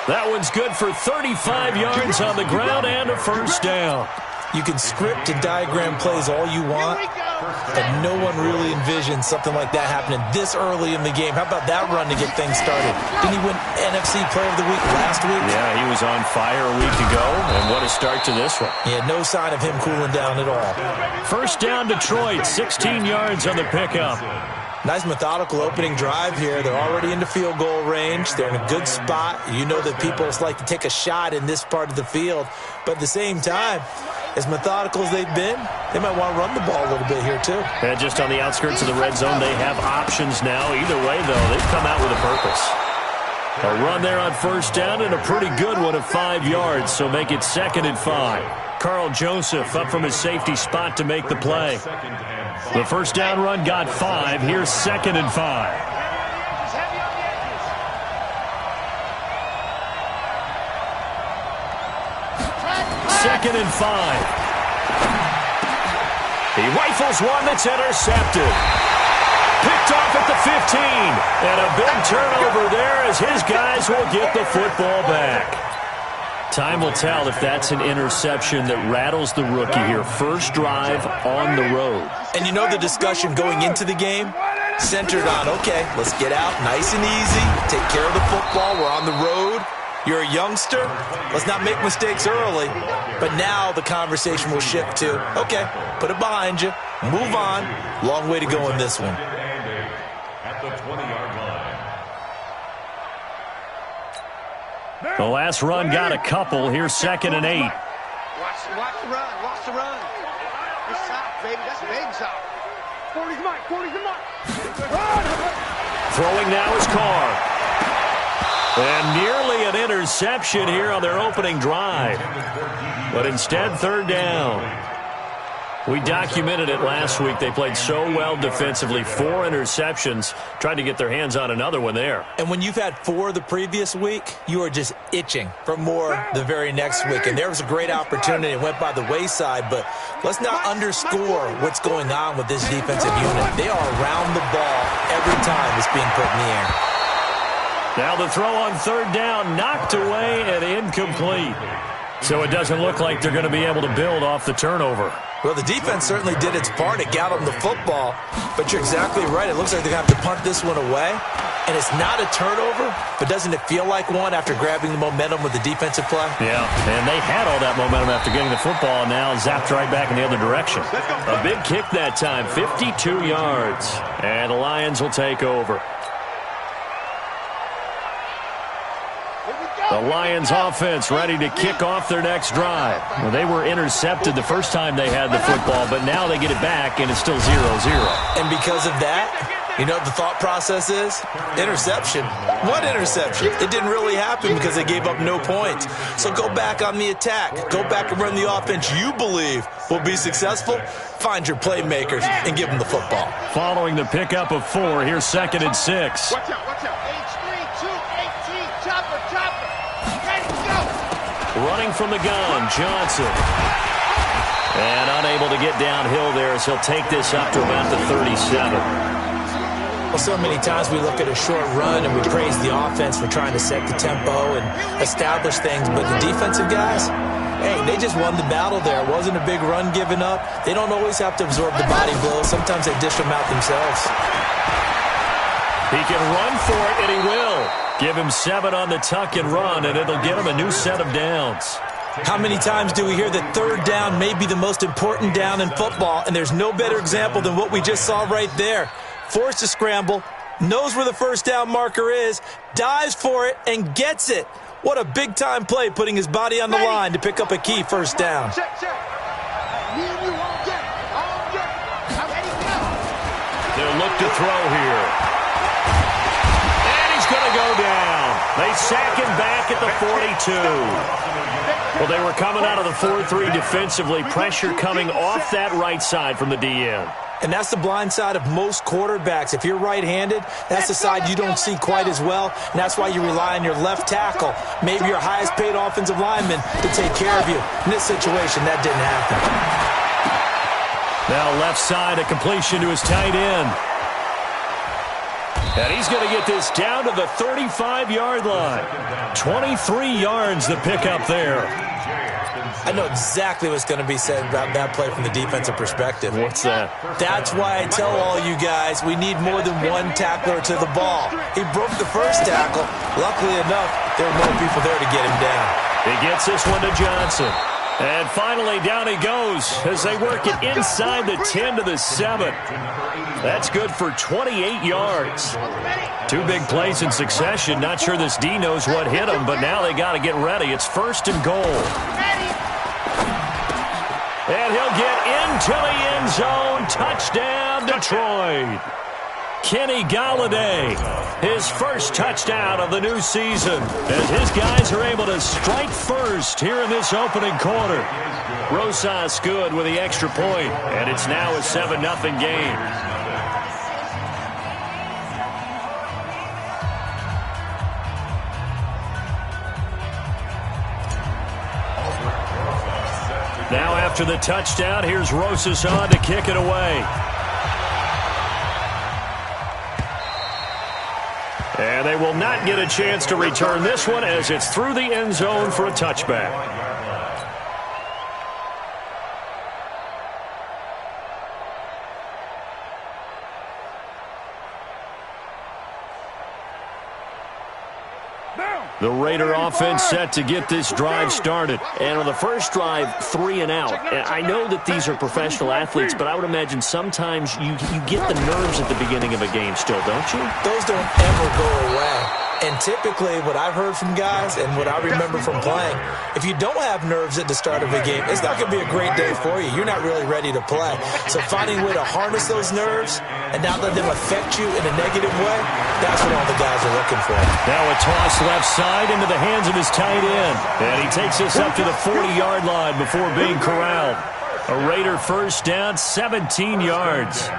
That one's good for 35 yards on the ground and a first down. You can script and diagram plays all you want, but no one really envisions something like that happening this early in the game. How about that run to get things started? Didn't he win NFC Player of the Week last week? Yeah, he was on fire a week ago, and what a start to this one. Yeah, no sign of him cooling down at all. First down, Detroit, 16 yards on the pickup. Nice methodical opening drive here. They're already into field goal range. They're in a good spot. You know that people like to take a shot in this part of the field, but at the same time, as methodical as they've been, they might want to run the ball a little bit here too. And just on the outskirts of the red zone, they have options now. Either way, though, they've come out with a purpose. A run there on first down and a pretty good one of 5 yards, so make it 2nd and 5. Carl Joseph up from his safety spot to make the play. The first down run got 5. Here's 2nd and 5. Second and 5. He rifles one that's intercepted. Picked off at the 15. And a big turnover there as his guys will get the football back. Time will tell if that's an interception that rattles the rookie here. First drive on the road. And you know the discussion going into the game? Centered on, okay, let's get out nice and easy. Take care of the football. We're on the road. You're a youngster. Let's not make mistakes early. But now the conversation will shift to, okay, put it behind you. Move on. Long way to go in this one. At the 20-yard line. The last run got a couple. Here's 2nd and 8. Watch the run. Watch the run. Good shot, baby. That's a big shot. 40's mine. 40's mine. Throwing now is Carr. And nearly an interception here on their opening drive. But instead, 3rd down. We documented it last week. They played so well defensively. 4 interceptions. Tried to get their hands on another one there. And when you've had 4 the previous week, you are just itching for more the very next week. And there was a great opportunity. It went by the wayside. But let's not underscore what's going on with this defensive unit. They are around the ball every time it's being put in the air. Now the throw on 3rd down, knocked away and incomplete. So it doesn't look like they're going to be able to build off the turnover. Well, the defense certainly did its part. It got them the football. But you're exactly right. It looks like they're going to have to punt this one away. And it's not a turnover, but doesn't it feel like one after grabbing the momentum with the defensive play? Yeah, and they had all that momentum after getting the football and now zapped right back in the other direction. A big kick that time, 52 yards. And the Lions will take over. The Lions offense ready to kick off their next drive. Well, they were intercepted the first time they had the football, but now they get it back, and it's still 0-0. And because of that, you know what the thought process is? Interception. What interception? It didn't really happen because they gave up no points. So go back on the attack. Go back and run the offense you believe will be successful. Find your playmakers and give them the football. Following the pickup of 4, here's 2nd and 6. Watch out. H3, 2, 18. Chopper. Ready to go. Running from the gun, Johnson. And unable to get downhill there as he'll take this up to about the 37. Well, so many times we look at a short run and we praise the offense for trying to set the tempo and establish things, but the defensive guys, hey, they just won the battle there. It wasn't a big run given up. They don't always have to absorb the body blows. Sometimes they dish them out themselves. He can run for it, and he will. Give him 7 on the tuck and run, and it'll get him a new set of downs. How many times do we hear that 3rd down may be the most important down in football, and there's no better example than what we just saw right there. Forced to scramble, knows where the first down marker is, dives for it, and gets it. What a big-time play, putting his body on the line to pick up a key first down. Check. Me and you all day. I'm ready to go. They'll look to throw here. And he's going to go down. They sack him back at the 42. Well, they were coming out of the 4-3 defensively. Pressure coming off that right side from the DN. And that's the blind side of most quarterbacks. If you're right-handed, that's the side you don't see quite as well, and that's why you rely on your left tackle, maybe your highest-paid offensive lineman, to take care of you. In this situation, that didn't happen. Now left side, a completion to his tight end. And he's going to get this down to the 35-yard line. 23 yards to pick up there. I know exactly what's going to be said about that play from the defensive perspective. What's that? That's why I tell all you guys we need more than one tackler to the ball. He broke the first tackle. Luckily enough, there were more people there to get him down. He gets this one to Johnson. And finally, down he goes as they work it inside the 10 to the 7. That's good for 28 yards. Two big plays in succession. Not sure this D knows what hit him, but now they got to get ready. It's 1st and goal. And he'll get into the end zone. Touchdown, Detroit. Kenny Golladay, his first touchdown of the new season, as his guys are able to strike first here in this opening quarter. Rosas good with the extra point, and it's now a 7-0 game. Now after the touchdown, here's Rosas on to kick it away. And they will not get a chance to return this one as it's through the end zone for a touchback. The Raider offense set to get this drive started. And on the first drive, 3 and out. I know that these are professional athletes, but I would imagine sometimes you get the nerves at the beginning of a game still, don't you? Those don't ever go away. And typically what I've heard from guys and what I remember from playing, if you don't have nerves at the start of a game, it's not going to be a great day for you. You're not really ready to play. So finding a way to harness those nerves and not let them affect you in a negative way, that's what all the guys are looking for. Now a toss left side into the hands of his tight end. And he takes us up to the 40-yard line before being corralled. A Raider first down, 17 yards.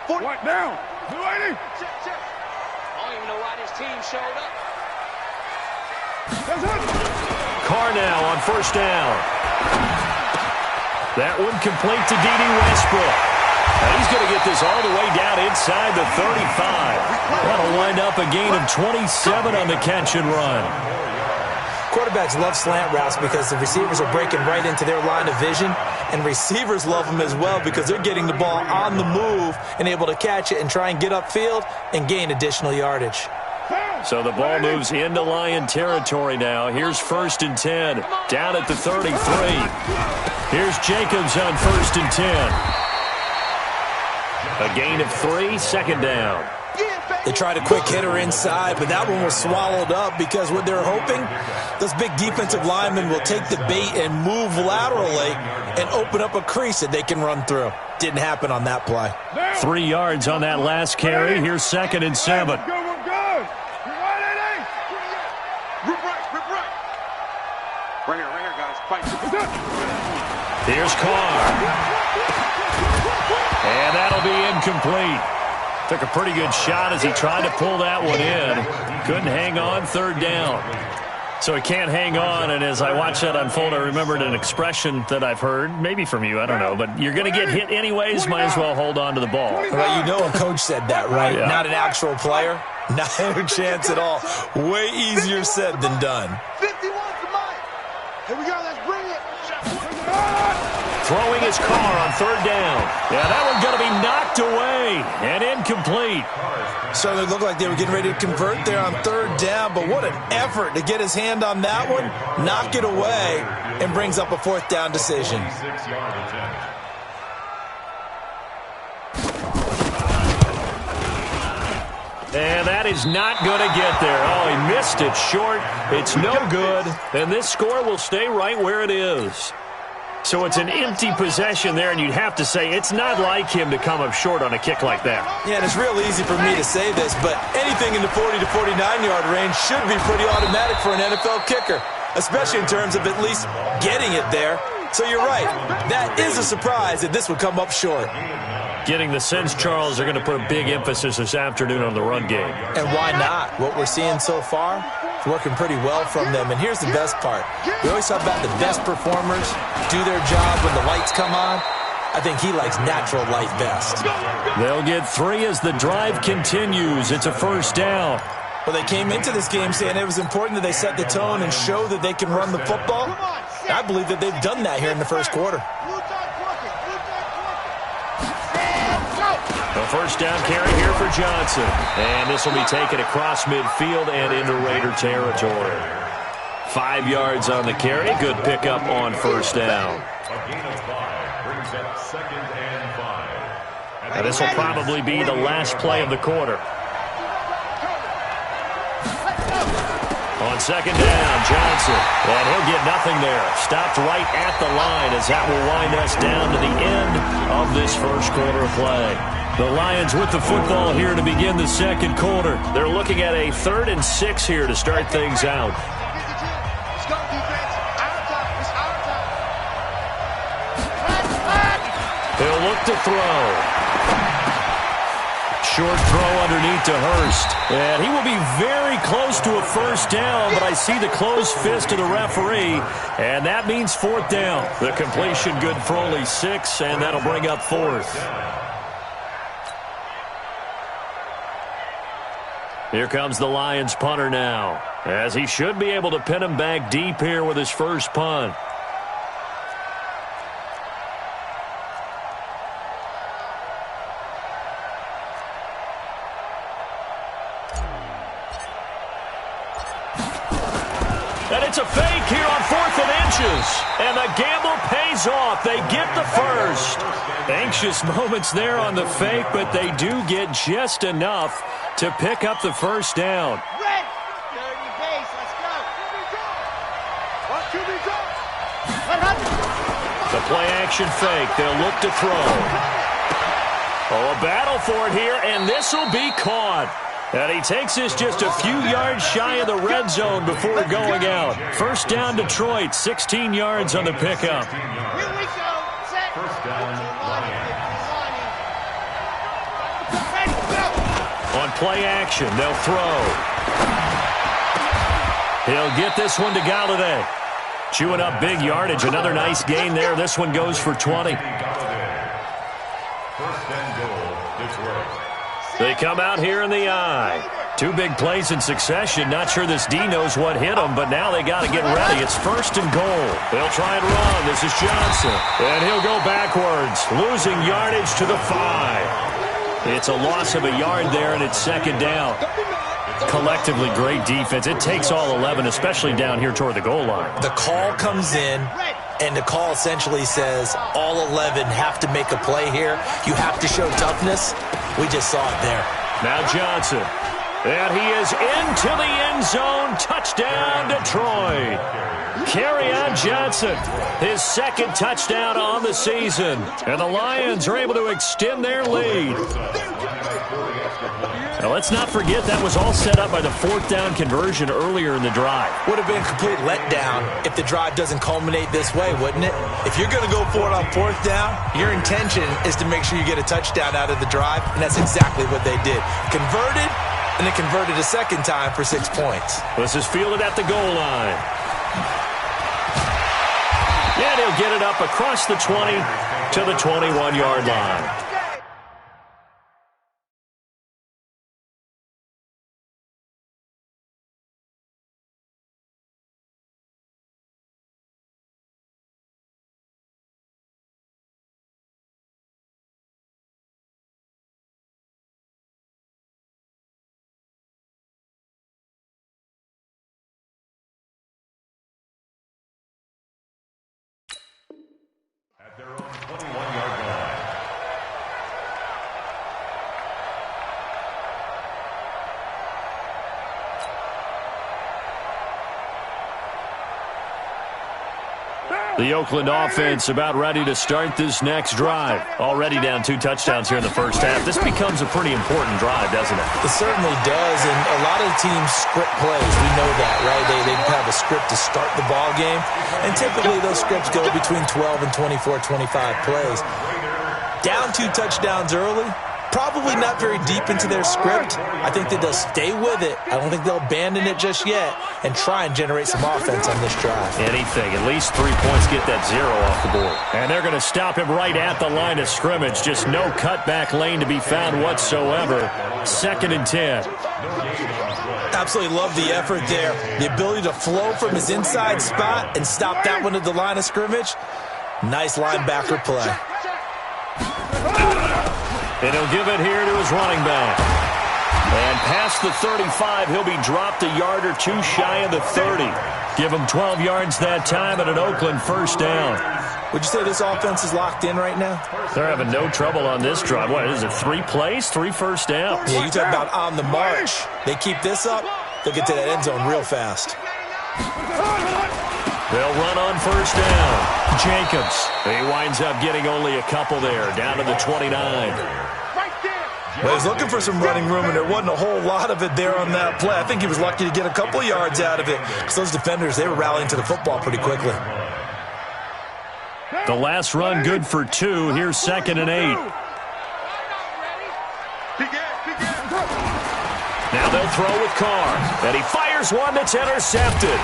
What down? 280. Check. I don't even know why this team showed up. Carr now on first down. That one complete to D.D. Westbrook. And he's going to get this all the way down inside the 35. That'll wind up a gain of 27 on the catch and run. Quarterbacks love slant routes because the receivers are breaking right into their line of vision, and receivers love them as well because they're getting the ball on the move and able to catch it and try and get upfield and gain additional yardage. So the ball moves into Lion territory now. Here's 1st and 10, down at the 33. Here's Jacobs on 1st and 10. A gain of 3, 2nd down. They tried a quick hitter inside, but that one was swallowed up because what they're hoping, those big defensive linemen will take the bait and move laterally and open up a crease that they can run through. Didn't happen on that play. 3 yards on that last carry. Here's 2nd and 7. Rip right. Right here, guys. Fight. Here's Carr. And that'll be incomplete. Took a pretty good shot as he tried to pull that one in. Couldn't hang on, 3rd down. So he can't hang on, and as I watched that unfold, I remembered an expression that I've heard, maybe from you, I don't know, but you're going to get hit anyways, might as well hold on to the ball. Well, you know a coach said that, right? Yeah. Not an actual player. Not a chance at all. Way easier said than done. 51 to mine. Here we go, let's bring it. Throwing his Carr on 3rd down. Yeah, that one's going to be knocked away and incomplete. So it looked like they were getting ready to convert there on 3rd down, but what an effort to get his hand on that one, knock it away, and brings up a 4th down decision. And that is not going to get there. Oh, he missed it short. It's no good, and this score will stay right where it is. So it's an empty possession there, and you'd have to say it's not like him to come up short on a kick like that. Yeah, and it's real easy for me to say this, but anything in the 40 to 49-yard range should be pretty automatic for an NFL kicker, especially in terms of at least getting it there. So you're right. That is a surprise that this would come up short. Getting the sense, Charles, they're going to put a big emphasis this afternoon on the run game. And why not? What we're seeing so far is working pretty well from them. And here's the best part. We always talk about the best performers do their job when the lights come on. I think he likes natural light best. They'll get 3 as the drive continues. It's a first down. Well, they came into this game saying it was important that they set the tone and show that they can run the football. I believe that they've done that here in the first quarter. The first down carry here for Johnson. And this will be taken across midfield and into Raider territory. 5 yards on the carry. Good pickup on first down. A gain of 5 brings up 2nd and 5. And this will probably be the last play of the quarter. On second down, Johnson. And he'll get nothing there. Stopped right at the line as that will wind us down to the end of this first quarter of play. The Lions with the football here to begin the second quarter. They're looking at a 3rd and 6 here to start things out. He'll look to throw. Short throw underneath to Hurst. And he will be very close to a first down, but I see the closed fist of the referee, and that means 4th down. The completion good for only 6, and that'll bring up 4th. Here comes the Lions punter now, as he should be able to pin him back deep here with his first punt. And it's a fake here on 4th and inches. And the gamble pays off. They get the first. Anxious moments there on the fake, but they do get just enough to pick up the first down. The play-action fake. They'll look to throw. Oh, a battle for it here, and this will be caught. And he takes this just a few yards shy of the red zone before going out. First down, Detroit, 16 yards on the pickup. First down, On play action, they'll throw. He'll get this one to Galladay. Chewing up big yardage. Another nice gain there. This one goes for 20. First and goal, Detroit. They come out here in the eye. 2 big plays in succession. Not sure this D knows what hit them, but now they got to get ready. It's first and goal. They'll try and run. This is Johnson. And he'll go backwards, losing yardage to the 5. It's a loss of a yard there, and it's second down. Collectively, great defense. It takes all 11, especially down here toward the goal line. The call comes in, and the call essentially says all 11 have to make a play here. You have to show toughness. We just saw it there. Now Johnson. And he is into the end zone. Touchdown, Detroit. Kerryon Johnson, his 2nd touchdown on the season. And the Lions are able to extend their lead. Now, let's not forget that was all set up by the 4th down conversion earlier in the drive. Would have been a complete letdown if the drive doesn't culminate this way, wouldn't it? If you're going to go for it on 4th down, your intention is to make sure you get a touchdown out of the drive, and that's exactly what they did. Converted, and then converted a second time for 6 points. This is fielded at the goal line. And he'll get it up across the 20 to the 21-yard line. At their own 21-yard line. The Oakland offense about ready to start this next drive. Already down 2 touchdowns here in the first half. This becomes a pretty important drive, doesn't it? It certainly does, and a lot of teams script plays. We know that, right? They have a script to start the ball game, and typically those scripts go between 12 and 24, 25 plays. Down 2 touchdowns early. Probably not very deep into their script. I think that they'll stay with it. I don't think they'll abandon it just yet and try and generate some offense on this drive. Anything. At least 3 points, get that 0 off the board. And they're going to stop him right at the line of scrimmage. Just no cutback lane to be found whatsoever. 2nd and 10. Absolutely love the effort there. The ability to flow from his inside spot and stop that one at the line of scrimmage. Nice linebacker play. And he'll give it here to his running back. And past the 35, he'll be dropped a yard or 2 shy of the 30. Give him 12 yards that time and an Oakland first down. Would you say this offense is locked in right now? They're having no trouble on this drive. What is it, 3 plays, 3 first downs? Yeah, you talk about on the march. They keep this up, they'll get to that end zone real fast. They'll run on first down. Jacobs. He winds up getting only a couple there, down to the 29. Well, he was looking for some running room, and there wasn't a whole lot of it there on that play. I think he was lucky to get a couple yards out of it because those defenders, they were rallying to the football pretty quickly. The last run good for 2. Here's 2nd and 8. Now they'll throw with Carr. And he fires one that's intercepted.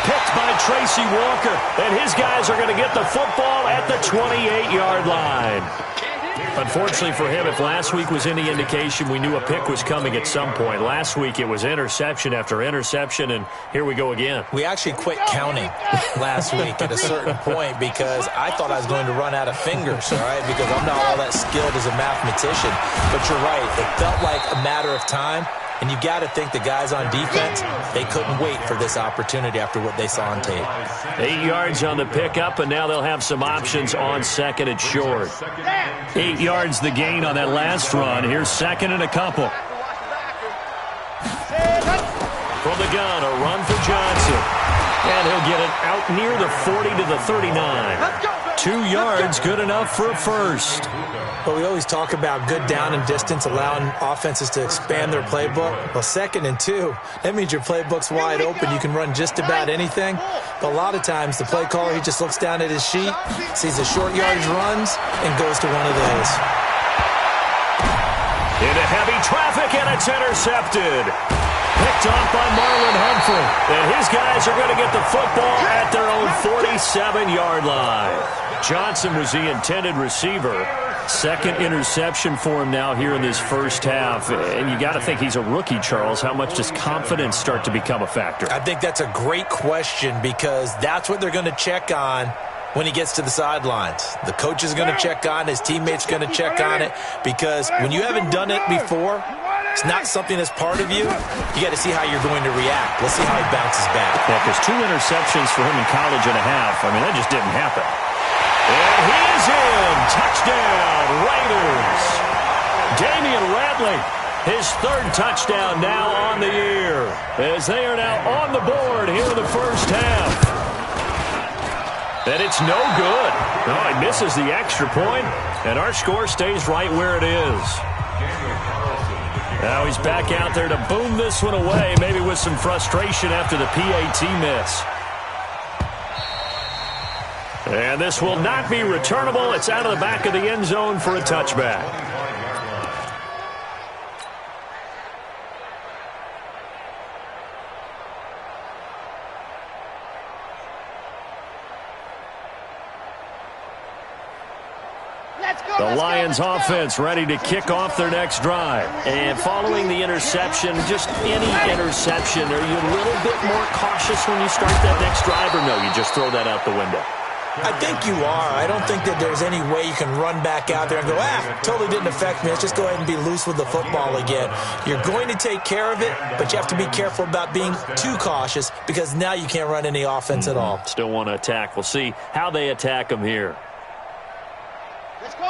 Picked by Tracy Walker. And his guys are going to get the football at the 28-yard line. Unfortunately for him, if last week was any indication, we knew a pick was coming at some point. Last week it was interception after interception, and here we go again. We actually quit counting last week at a certain point because I thought I was going to run out of fingers, all right, because I'm not all that skilled as a mathematician. But you're right. It felt like a matter of time. And you got to think the guys on defense, they couldn't wait for this opportunity after what they saw on tape. 8 yards on the pickup, and now they'll have some options on 2nd and short. 8 yards the gain on that last run. Here's 2nd and a couple. From the gun, a run for Johnson. And he'll get it out near the 40 to the 39. 2 yards, good enough for a first. Well, we always talk about good down and distance, allowing offenses to expand their playbook. Well, 2nd and 2, that means your playbook's wide open. You can run just about anything. But a lot of times, the play caller, he just looks down at his sheet, sees the short yardage runs, and goes to one of those. Into heavy traffic, and it's intercepted. Picked off by Marlon Humphrey. And his guys are going to get the football at their own 47-yard line. Johnson was the intended receiver. 2nd interception for him now here in this first half. And you got to think he's a rookie, Charles. How much does confidence start to become a factor? I think that's a great question because that's what they're going to check on when he gets to the sidelines. The coach is going to check on it. His teammates are going to check on it because when you haven't done it before, it's not something that's part of you. You got to see how you're going to react. Let's see how he bounces back. Yeah, because 2 interceptions for him in college and a half. I mean, that just didn't happen. And he is in. Touchdown, Raiders. Damian Ratley, his 3rd touchdown now on the year, as they are now on the board here in the first half. And it's no good. No, he misses the extra point, and our score stays right where it is. Now he's back out there to boom this one away, maybe with some frustration after the PAT miss. And this will not be returnable. It's out of the back of the end zone for a touchback. The Lions offense ready to kick off their next drive. And following the interception, just any interception, are you a little bit more cautious when you start that next drive, or no, you just throw that out the window? I think you are. I don't think that there's any way you can run back out there and go, totally didn't affect me. Let's just go ahead and be loose with the football again. You're going to take care of it, but you have to be careful about being too cautious because now you can't run any offense at all. Still want to attack. We'll see how they attack them here.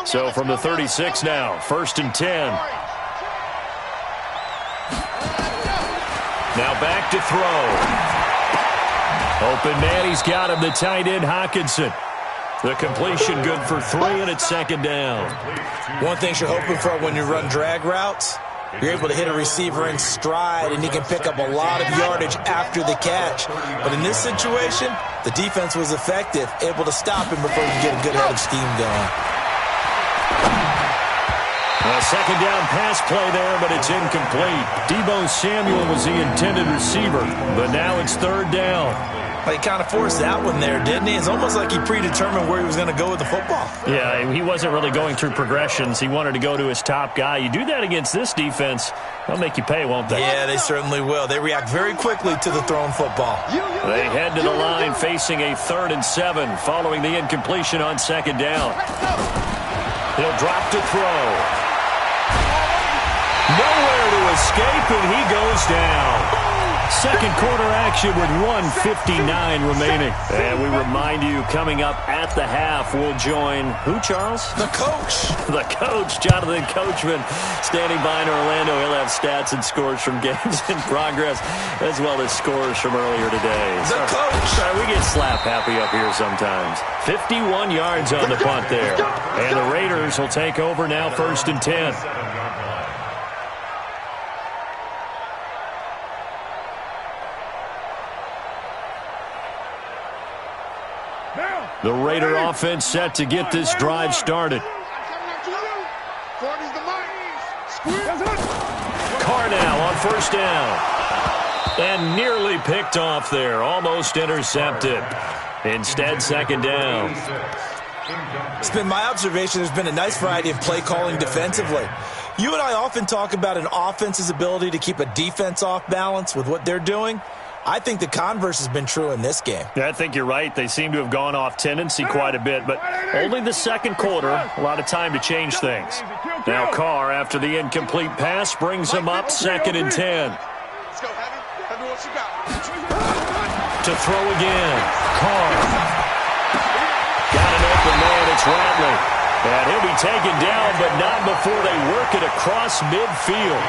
So from the 36 now, 1st and 10. Now back to throw. Open man, he's got him, the tight end, Hockenson. The completion good for 3, and it's 2nd down. One thing you're hoping for when you run drag routes, you're able to hit a receiver in stride, and he can pick up a lot of yardage after the catch. But in this situation, the defense was effective, able to stop him before you get a good head of steam going. A second down pass play there, but it's incomplete. Deebo Samuel was the intended receiver, but now it's third down. He kind of forced that one there, didn't he? It's almost like he predetermined where he was going to go with the football. Yeah, he wasn't really going through progressions. He wanted to go to his top guy. You do that against this defense, they'll make you pay, won't they? Yeah, they certainly will. They react very quickly to the thrown football. They head to the line facing a 3rd and 7 following the incompletion on second down. He'll drop to throw. Nowhere to escape, and he goes down. Second quarter action with 1:59 remaining. And we remind you, coming up at the half, we'll join who, Charles? The coach. The coach, Jonathan Coachman, standing by in Orlando. He'll have stats and scores from games in progress, as well as scores from earlier today. The coach. Sorry, we get slap happy up here sometimes. 51 yards on the punt there. And the Raiders will take over now, 1st and 10. The Raider offense set to get this drive started. Carr now on 1st down. And nearly picked off there. Almost intercepted. Instead, 2nd down. It's been my observation there's been a nice variety of play calling defensively. You and I often talk about an offense's ability to keep a defense off balance with what they're doing. I think the converse has been true in this game. Yeah, I think you're right. They seem to have gone off tendency quite a bit, but only the second quarter, a lot of time to change things. Now Carr, after the incomplete pass, brings him up 2nd and 10. Let's go, Heavy. What you got? To throw again. Carr. Got an open man. It's Ratley. And he'll be taken down, but not before they work it across midfield.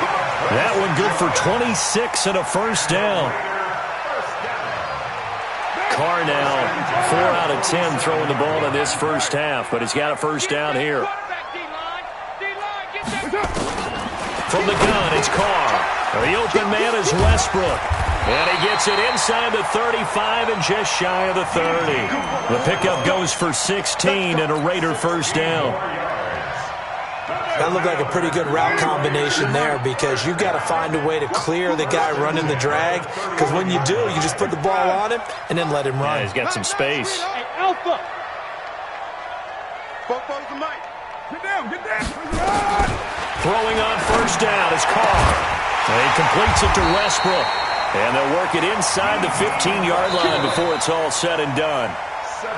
That one good for 26 and a 1st down. Carr now 4 out of 10 throwing the ball in this first half, but he's got a 1st down here. From the gun, it's Carr. The open man is Westbrook. And he gets it inside the 35 and just shy of the 30. The pickup goes for 16 and a Raider 1st down. That looked like a pretty good route combination there because you've got to find a way to clear the guy running the drag, because when you do, you just put the ball on him and then let him run. Yeah, he's got some space. Hey, Alpha! Both the mic. Get down, get down. Throwing on 1st down is Carr. And he completes it to Westbrook. And they'll work it inside the 15-yard line before it's all said and done.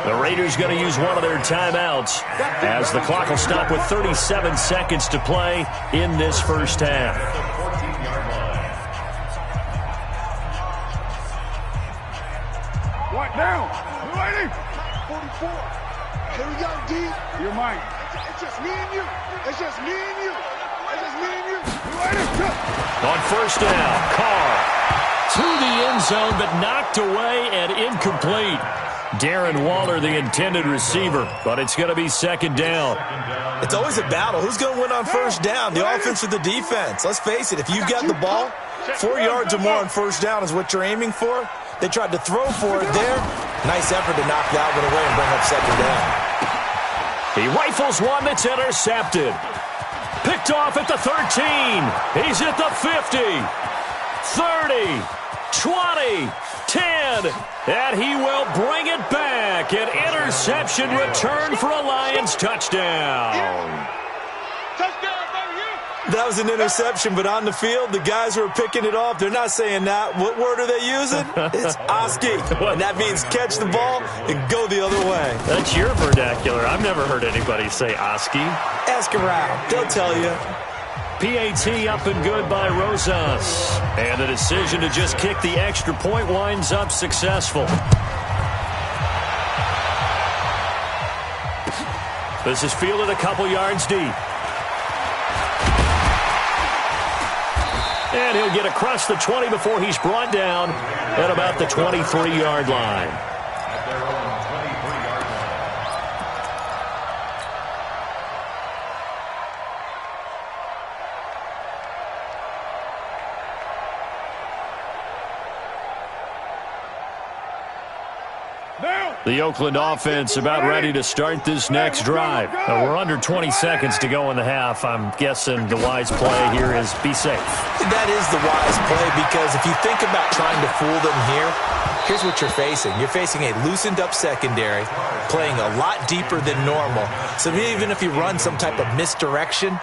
The Raiders going to use one of their timeouts as the clock will stop with 37 seconds to play in this first half. What now? Ready? 44. Here we go, D. You're mine. It's just me and you. It's just me and you. It's just me and you. Ready? On 1st down, Carr to the end zone, but knocked away and incomplete. Darren Waller, the intended receiver, but it's going to be 2nd down. It's always a battle. Who's going to win on 1st down, the offense or the defense? Let's face it, if you've got the ball, 4 yards or more on 1st down is what you're aiming for. They tried to throw for it there. Nice effort to knock that one away and bring up 2nd down. He rifles one that's intercepted. Picked off at the 13. He's at the 50. 30. 20. 10. And he will bring it back. An interception return for a Lions touchdown. That was an interception, but on the field, the guys who are picking it off, they're not saying that. What word are they using? It's Oski. And that means catch the ball and go the other way. That's your vernacular. I've never heard anybody say Oski. Ask around. They'll tell you. PAT up and good by Rosas. And the decision to just kick the extra point winds up successful. This is fielded a couple yards deep. And he'll get across the 20 before he's brought down at about the 23-yard line. The Oakland offense about ready to start this next drive. We're under 20 seconds to go in the half. I'm guessing the wise play here is be safe. That is the wise play, because if you think about trying to fool them here, here's what you're facing. You're facing a loosened up secondary, playing a lot deeper than normal. So even if you run some type of misdirection,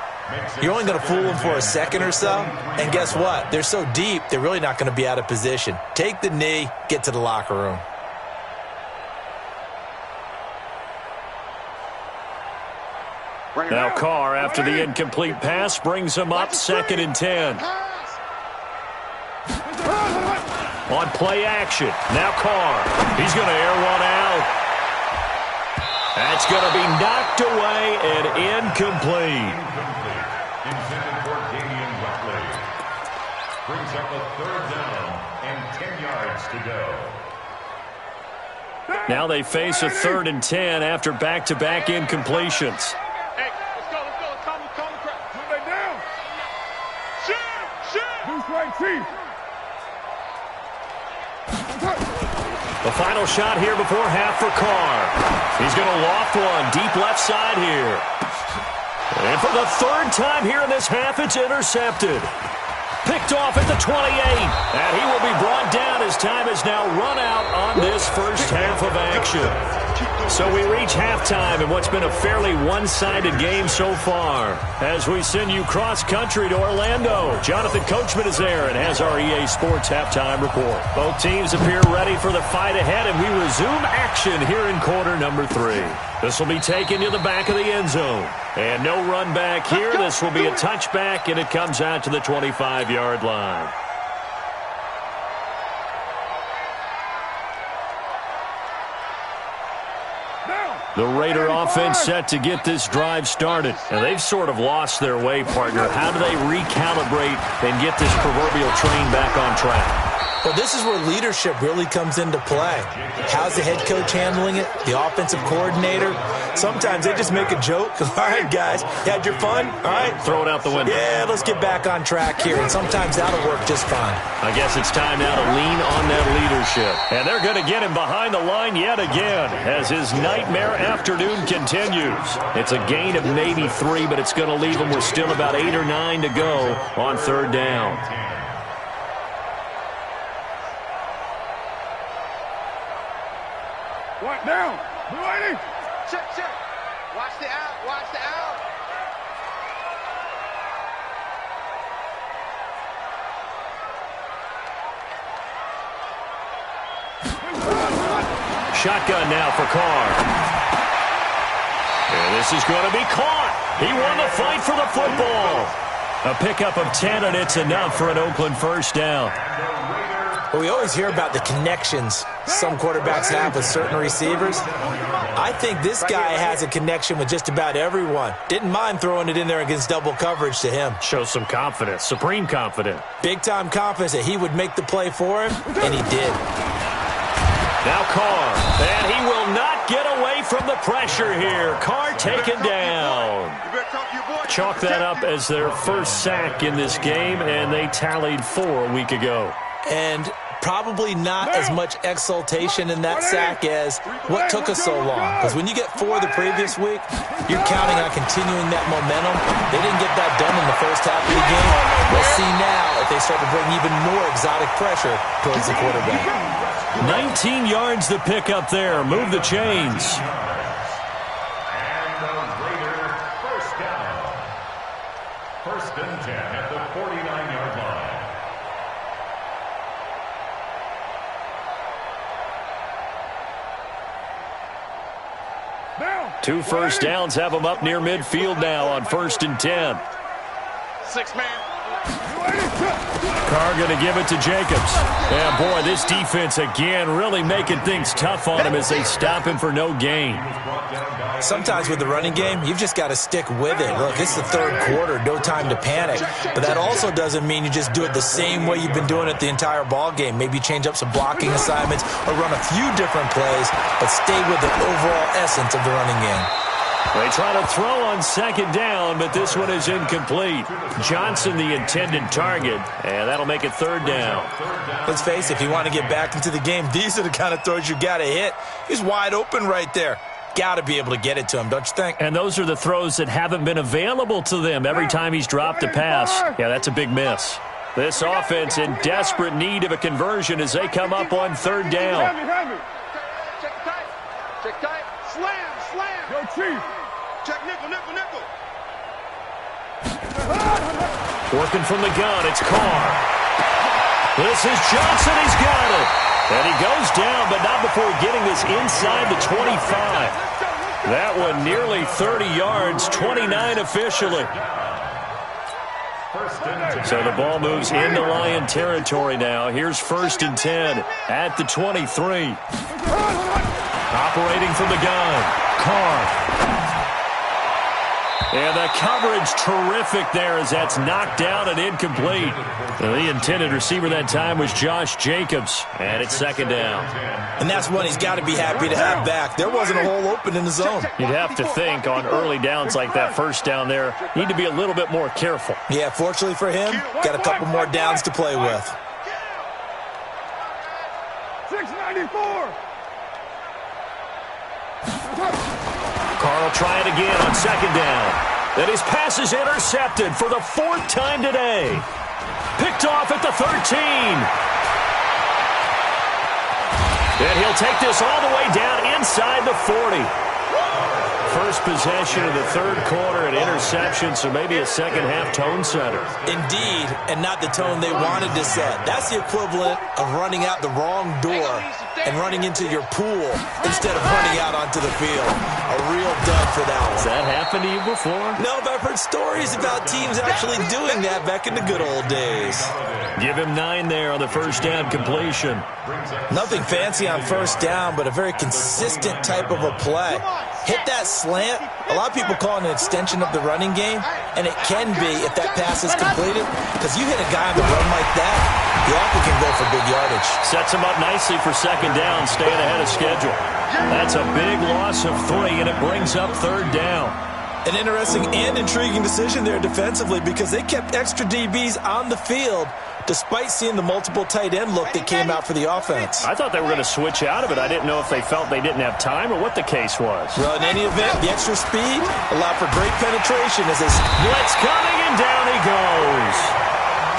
you're only going to fool them for a second or so. And guess what? They're so deep, they're really not going to be out of position. Take the knee, get to the locker room. Now Carr, after the incomplete pass, brings him up 2nd and 10. On play action, now Carr. He's going to air one out. That's going to be knocked away and incomplete. Intended for Damian Buckley. Brings up a 3rd down and 10 yards to go. Now they face a 3rd and 10 after back-to-back incompletions. The final shot here before half for Carr. He's going to loft one deep left side here. And for the 3rd time here in this half, it's intercepted. Picked off at the 28. And he will be brought down as time is now run out on this first half of action. So we reach halftime in what's been a fairly one-sided game so far. As we send you cross-country to Orlando, Jonathan Coachman is there and has our EA Sports halftime report. Both teams appear ready for the fight ahead, and we resume action here in quarter number 3. This will be taken to the back of the end zone. And no run back here. This will be a touchback, and it comes out to the 25-yard line. The Raider offense set to get this drive started. And they've sort of lost their way, partner. How do they recalibrate and get this proverbial train back on track? Well, this is where leadership really comes into play. How's the head coach handling it? The offensive coordinator? Sometimes they just make a joke. All right, guys, you had your fun? All right. Throw it out the window. Yeah, let's get back on track here. And sometimes that'll work just fine. I guess it's time now to lean on that leadership. And they're going to get him behind the line yet again as his nightmare afternoon continues. It's a gain of maybe 3, but it's going to leave him with still about 8 or 9 to go on 3rd down. What now? Blue 80. Check. Watch the out. Shotgun now for Carr. And this is going to be caught. He won the fight for the football. A pickup of 10, and it's enough for an Oakland 1st down. Well, we always hear about the connections some quarterbacks have with certain receivers. I think this guy has a connection with just about everyone. Didn't mind throwing it in there against double coverage to him. Shows some confidence, supreme confidence. Big-time confidence that he would make the play for him, and he did. Now Carr, and he will not get away from the pressure here. Carr taken down. Chalk that up as their first sack in this game, and they tallied 4 a week ago. And probably not as much exultation in that sack as what took us so long. Because when you get 4 the previous week, you're counting on continuing that momentum. They didn't get that done in the first half of the game. We'll see now if they start to bring even more exotic pressure towards the quarterback. 19 yards to pick up there. Move the chains. And the Raider 1st down. 1st and 10 at the 49-yard line. 2 first downs have them up near midfield now on 1st and 10. 6-man. Carr going to give it to Jacobs. Yeah, boy, this defense again really making things tough on him as they stop him for no gain. Sometimes with the running game, you've just got to stick with it. Look, it's the 3rd quarter, no time to panic. But that also doesn't mean you just do it the same way you've been doing it the entire ball game. Maybe change up some blocking assignments or run a few different plays, but stay with the overall essence of the running game. They try to throw on second down, but this one is incomplete. Johnson, the intended target, and that'll make it third down. Let's face it, if you want to get back into the game, these are the kind of throws you got to hit. He's wide open right there. Got to be able to get it to him, don't you think? And those are the throws that haven't been available to them every time he's dropped a pass. Yeah, that's a big miss. This offense in desperate need of a conversion as they come up on third down. Check tight. Check tight. Slam, slam. Yo, Chief. Check nickel, nickel, nickel. Working from the gun, it's Carr. This is Johnson, he's got it. And he goes down, but not before getting this inside the 25. That one nearly 30 yards, 29 officially. So the ball moves into Lion territory now. Here's 1st and 10 at the 23. Operating from the gun, Carr. And the coverage terrific there as that's knocked down and incomplete. The intended receiver that time was Josh Jacobs, and it's second down. And that's one he's got to be happy to have back. There wasn't a hole open in the zone. You'd have to think on early downs like that first down there, need to be a little bit more careful. Yeah, fortunately for him, got a couple more downs to play with. 694. Carr will try it again on second down. Then his pass is intercepted for the 4th time today. Picked off at the 13. And he'll take this all the way down inside the 40. First possession of the third quarter, an interception, so maybe a second-half tone setter. Indeed, and not the tone they wanted to set. That's the equivalent of running out the wrong door and running into your pool instead of running out onto the field. A real dud for that one. Has that happened to you before? No, but I've heard stories about teams actually doing that back in the good old days. Give him 9 there on the first down completion. Nothing fancy on first down, but a very consistent type of a play. Hit that slant. A lot of people call it an extension of the running game, and it can be if that pass is completed, because you hit a guy on the run like that, he often can go for big yardage. Sets him up nicely for second down, staying ahead of schedule. That's a big loss of 3, and it brings up third down. An interesting and intriguing decision there defensively because they kept extra DBs on the field despite seeing the multiple tight end look that came out for the offense. I thought they were going to switch out of it. I didn't know if they felt they didn't have time or what the case was. Well, in any event, the extra speed allowed for great penetration as they... Blitz coming, and down he goes.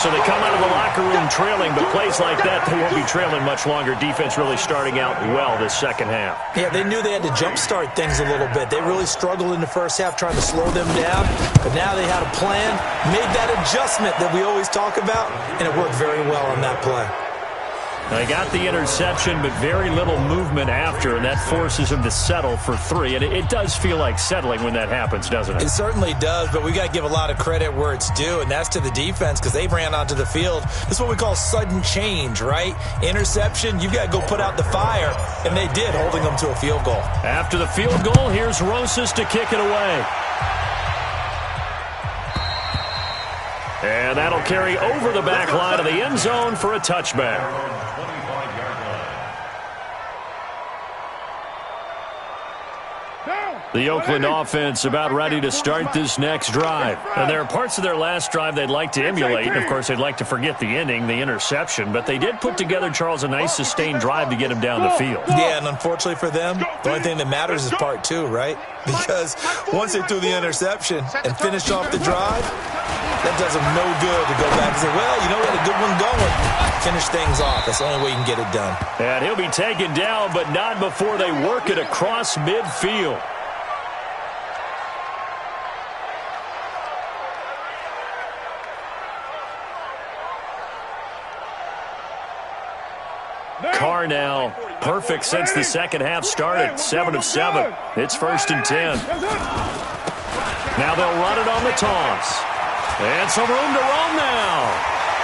So they come out of the locker room trailing, but plays like that, they won't be trailing much longer. Defense really starting out well this second half. Yeah, they knew they had to jumpstart things a little bit. They really struggled in the first half trying to slow them down, but now they had a plan, made that adjustment that we always talk about, and it worked very well on that play. They got the interception, but very little movement after, and that forces them to settle for 3. And it does feel like settling when that happens, doesn't it? It certainly does, but we got to give a lot of credit where it's due, and that's to the defense because they ran onto the field. This is what we call sudden change, right? Interception, you got to go put out the fire, and they did, holding them to a field goal. After the field goal, here's Rosas to kick it away. And that'll carry over the back line of the end zone for a touchback. The Oakland offense about ready to start this next drive. And there are parts of their last drive they'd like to emulate. Of course, they'd like to forget the ending, the interception. But they did put together, Charles, a nice sustained drive to get him down the field. Yeah, and unfortunately for them, the only thing that matters is part 2, right? Because once they threw the interception and finished off the drive, that does them no good to go back and say, well, you know, we had a good one going. Finish things off. That's the only way you can get it done. And he'll be taken down, but not before they work it across midfield. Carr now perfect since the second half started. 7 of 7. It's 1st and 10. Now they'll run it on the toss. And some room to roam now.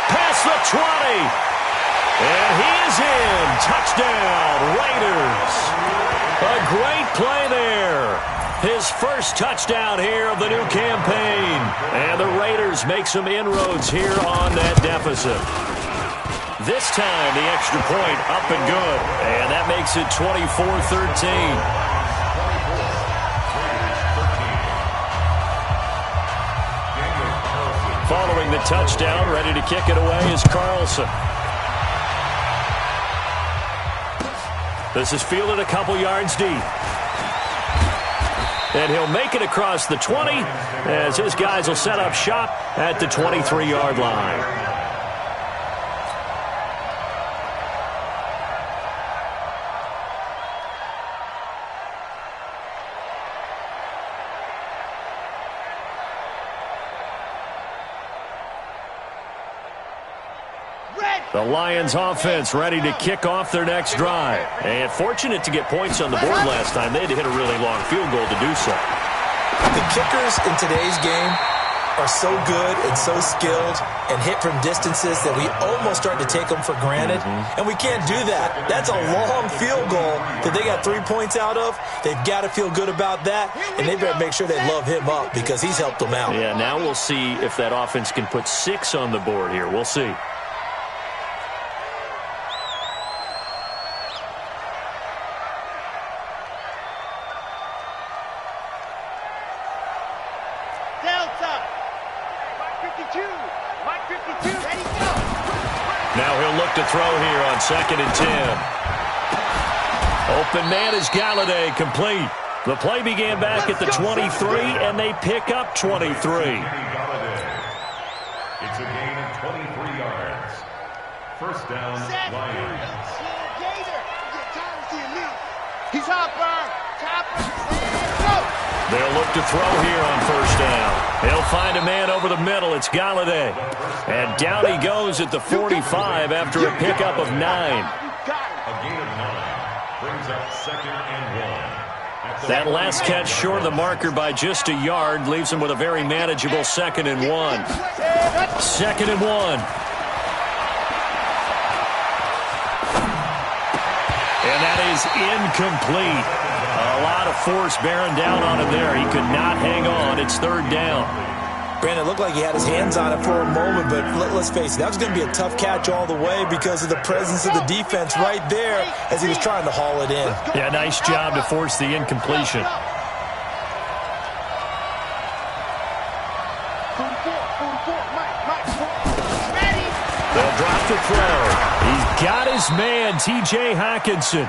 Past the 20. And he is in. Touchdown, Raiders. A great play there. His first touchdown here of the new campaign. And the Raiders make some inroads here on that deficit. This time, the extra point up and good. And that makes it 24-13. scoring the touchdown. Ready to kick it away is Carlson. This is fielded a couple yards deep. And he'll make it across the 20 as his guys will set up shop at the 23-yard line. The Lions offense ready to kick off their next drive. And fortunate to get points on the board last time. They had to hit a really long field goal to do so. The kickers in today's game are so good and so skilled and hit from distances that we almost start to take them for granted. And we can't do that. That's a long field goal that they got 3 points out of. They've got to feel good about that, and they better make sure they love him up because he's helped them out. Yeah, now we'll see if that offense can put 6 on the board here. We'll see. Now he'll look to throw here on 2nd and 10. Open man is Galladay, complete. The play began back at the 23, and they pick up 23. It's a gain of 23 yards. First down, Lions. He's hopper. They'll look to throw here on first down. They'll find a man over the middle. It's Galladay. And down he goes at the 45 after a pickup of 9. A gain of 9 brings up 2nd and 1. That last catch short of the marker by just a yard leaves him with a very manageable 2nd and 1. 2nd and 1. And that is incomplete. A lot of force bearing down on him there. He could not hang on. It's 3rd down. Brandon, it looked like he had his hands on it for a moment, but let's face it, that was going to be a tough catch all the way because of the presence of the defense right there as he was trying to haul it in. Yeah, nice job to force the incompletion. They'll drop the throw. He's got his man, T.J. Hockenson.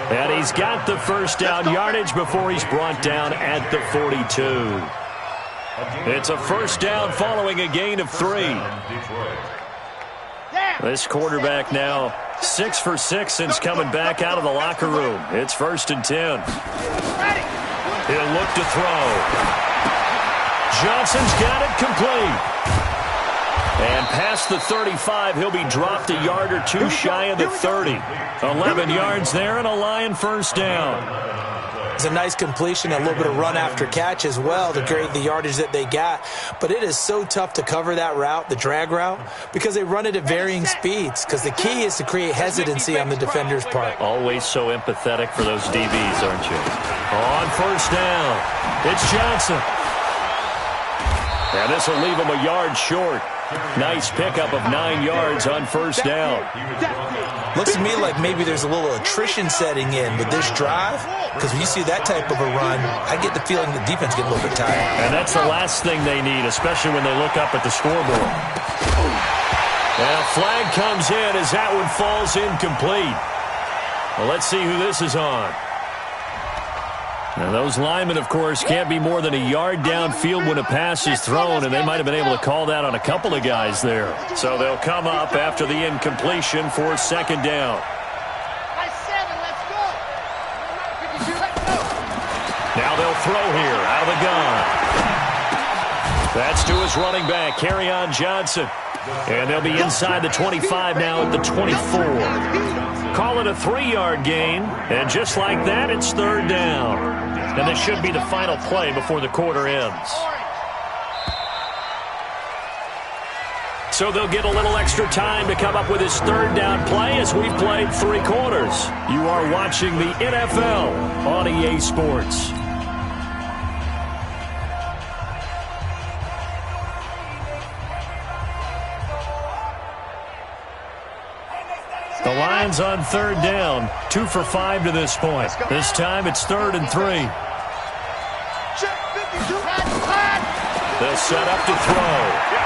And he's got the first down yardage before he's brought down at the 42. It's a first down following a gain of 3. This quarterback now 6 for 6 since coming back out of the locker room. It's 1st and 10. He'll look to throw. Johnson's got it complete. And past the 35, he'll be dropped a yard or 2 shy of the 30. 11 yards there and a Lion first down. It's a nice completion, a little bit of run after catch as well to create the yardage that they got. But it is so tough to cover that route, the drag route, because they run it at varying speeds. Because the key is to create hesitancy on the defender's part. Always so empathetic for those DBs, aren't you? On first down, it's Johnson. And this will leave him a yard short. Nice pickup of 9 yards on first down. Looks to me like maybe there's a little attrition setting in with this drive, because when you see that type of a run, I get the feeling the defense gets a little bit tired. And that's the last thing they need, especially when they look up at the scoreboard. And a flag comes in as that one falls incomplete. Well, let's see who this is on. Now, those linemen, of course, can't be more than a yard downfield when a pass is thrown, and they might have been able to call that on a couple of guys there. So they'll come up after the incompletion for 2nd down. Now they'll throw here out of the gun. That's to his running back, Kerryon Johnson. And they'll be inside the 25 now at the 24. Call it a 3-yard gain, and just like that, it's 3rd down. And this should be the final play before the quarter ends. So they'll get a little extra time to come up with his 3rd down play as we've played 3 quarters. You are watching the NFL on EA Sports. The Lions on 3rd down, 2 for 5 to this point. This time it's 3rd and 3. They'll set up to throw.